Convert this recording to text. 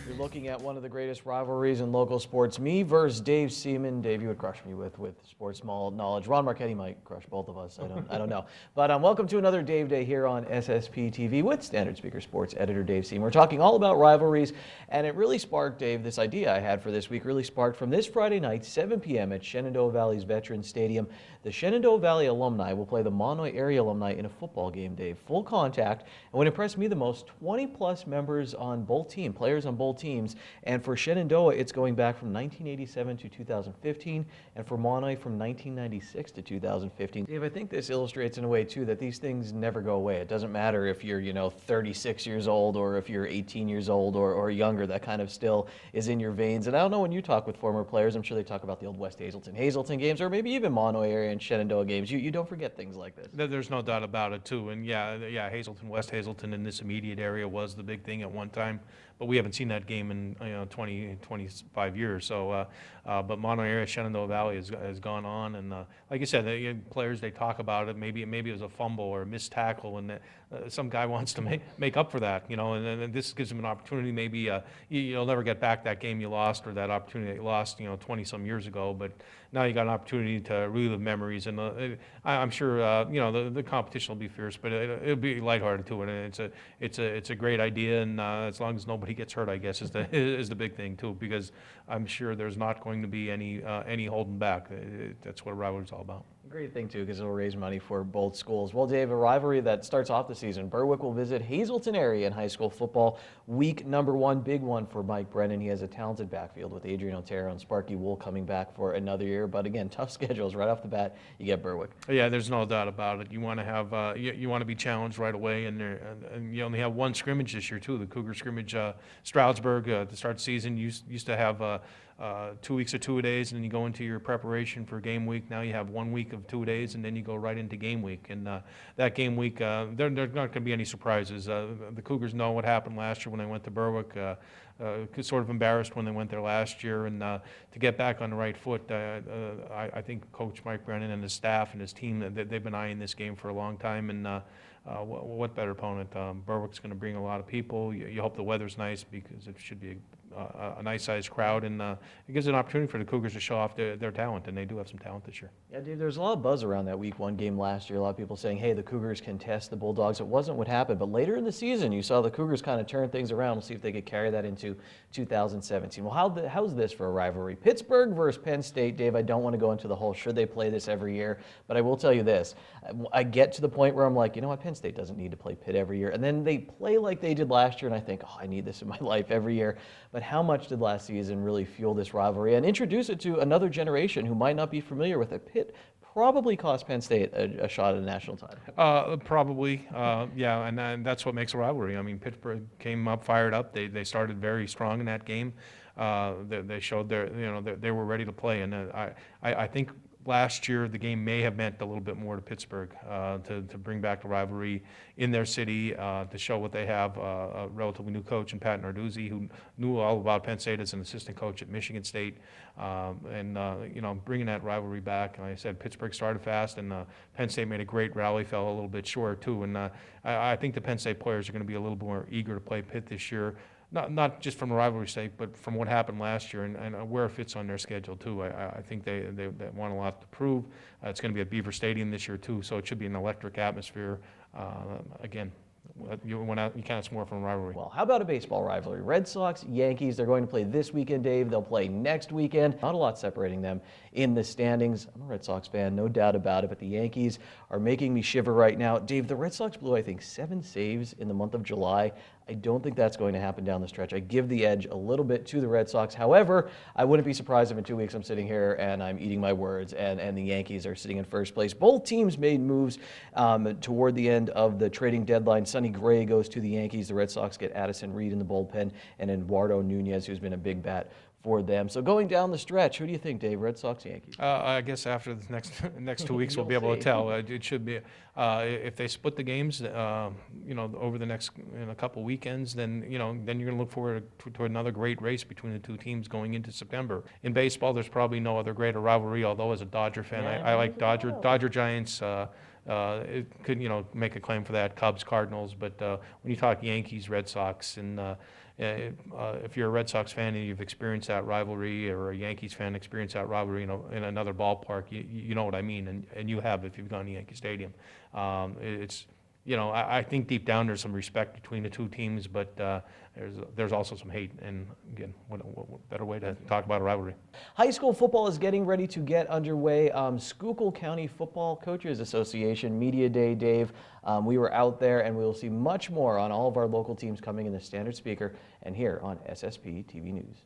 You're looking at one of the greatest rivalries in local sports. Me versus Dave Seaman. Dave, you would crush me with sports knowledge. Ron Marchetti might crush both of us. I don't know. But welcome to another Dave Day here on SSPTV with Standard Speaker Sports editor Dave Seaman. We're talking all about rivalries, and it really sparked, Dave, this idea I had for this week really sparked from this Friday night, 7 p.m. at Shenandoah Valley's Veterans Stadium. The Shenandoah Valley alumni will play the Monoy area alumni in a football game, Dave. Full contact. And what impressed me the most, 20-plus members on both teams, players on both teams. And for Shenandoah, it's going back from 1987 to 2015, and for Monoy from 1996 to 2015. Dave, I think this illustrates in a way, too, that these things never go away. It doesn't matter if you're, 36 years old or if you're 18 years old or younger. That kind of still is in your veins. And I don't know, when you talk with former players, I'm sure they talk about the old West Hazelton games, or maybe even Monoy area and Shenandoah games. You don't forget things like this. There's no doubt about it, too. And yeah, Hazelton, West Hazelton in this immediate area was the big thing at one time. But we haven't seen that game in 25 years. So, but Monoy area, Shenandoah Valley has gone on, and like you said, players, they talk about it. Maybe it was a fumble or a missed tackle, and some guy wants to make up for that, and this gives them an opportunity. Maybe you'll never get back that game you lost or that opportunity that you lost, 20 some years ago. But now you got an opportunity to relive memories, and I'm sure the competition will be fierce, but it'll be lighthearted too. And it's a great idea, and as long as nobody gets hurt, I guess is the big thing too, because I'm sure there's not going to be any holding back. That's what a rivalry is all about. Great thing, too, because it'll raise money for both schools. Well, Dave, a rivalry that starts off the season. Berwick will visit Hazelton area in high school football. Week number one, big one for Mike Brennan. He has a talented backfield with Adrian Otero and Sparky Wool coming back for another year. But again, tough schedules right off the bat. You get Berwick. Yeah, there's no doubt about it. You want to have you want to be challenged right away, and you only have one scrimmage this year too. The Cougar scrimmage, Stroudsburg to start the season used to have 2 weeks of two-a-days, and then you go into your preparation for game week. Now you have 1 week of two-a-days, and then you go right into game week. And that game week, there's not going to be any surprises. The Cougars know what happened last year when they went to Berwick. Sort of embarrassed when they went there last year, and to get back on the right foot, I think Coach Mike Brennan and his staff and his team, they've been eyeing this game for a long time, and what better opponent? Berwick's going to bring a lot of people. You hope the weather's nice, because it should be a nice-sized crowd, and it gives an opportunity for the Cougars to show off their talent, and they do have some talent this year. Yeah, Dave, there's a lot of buzz around that week one game last year. A lot of people saying, hey, the Cougars can test the Bulldogs. It wasn't what happened, but later in the season, you saw the Cougars kind of turn things around. We'll see if they could carry that into 2017. Well, how's this for a rivalry? Pittsburgh versus Penn State. Dave, I don't want to go into the whole should they play this every year, but I will tell you this. I get to the point where I'm like, you know what, Penn State doesn't need to play Pitt every year. And then they play like they did last year, and I think, oh, I need this in my life every year. But how much did last season really fuel this rivalry and introduce it to another generation who might not be familiar with it? Pitt probably cost Penn State a shot at a national title. Probably, yeah, and that's what makes a rivalry. I mean, Pittsburgh came up fired up. They started very strong in that game. They showed they were ready to play, and I think last year the game may have meant a little bit more to Pittsburgh to bring back the rivalry in their city, to show what they have. A relatively new coach in Pat Narduzzi, who knew all about Penn State as an assistant coach at Michigan State, and bringing that rivalry back. Like I said, Pittsburgh started fast, and Penn State made a great rally, fell a little bit short too. And I think the Penn State players are going to be a little more eager to play Pitt this year. Not just from a rivalry sake, but from what happened last year and where it fits on their schedule too. I think they want a lot to prove. It's going to be at Beaver Stadium this year too, so it should be an electric atmosphere. Again, you can't ask more from a rivalry. Well, how about a baseball rivalry? Red Sox, Yankees, they're going to play this weekend, Dave. They'll play next weekend. Not a lot separating them in the standings. I'm a Red Sox fan, no doubt about it, but the Yankees are making me shiver right now. Dave, the Red Sox blew, I think, 7 saves in the month of July. I don't think that's going to happen down the stretch. I give the edge a little bit to the Red Sox. However, I wouldn't be surprised if in 2 weeks I'm sitting here and I'm eating my words and the Yankees are sitting in first place. Both teams made moves toward the end of the trading deadline. Sonny Gray goes to the Yankees. The Red Sox get Addison Reed in the bullpen and Eduardo Nunez, who's been a big bat for them. So going down the stretch, who do you think, Dave? Red Sox, Yankees? I guess after the next 2 weeks we'll be able to tell. It should be if they split the games, over the next a couple weekends, then then you're going to look forward to another great race between the two teams going into September. In baseball, there's probably no other greater rivalry. Although as a Dodger fan, I like Dodger Giants. it could, make a claim for that, Cubs, Cardinals, but when you talk Yankees, Red Sox, and if you're a Red Sox fan and you've experienced that rivalry, or a Yankees fan experienced that rivalry, in another ballpark, you know what I mean, and you have if you've gone to Yankee Stadium. It's, I think deep down there's some respect between the two teams, but there's also some hate. And again, what better way to talk about a rivalry? High school football is getting ready to get underway. Schuylkill County Football Coaches Association Media Day, Dave. We were out there, and we will see much more on all of our local teams coming in the Standard Speaker and here on SSP TV News.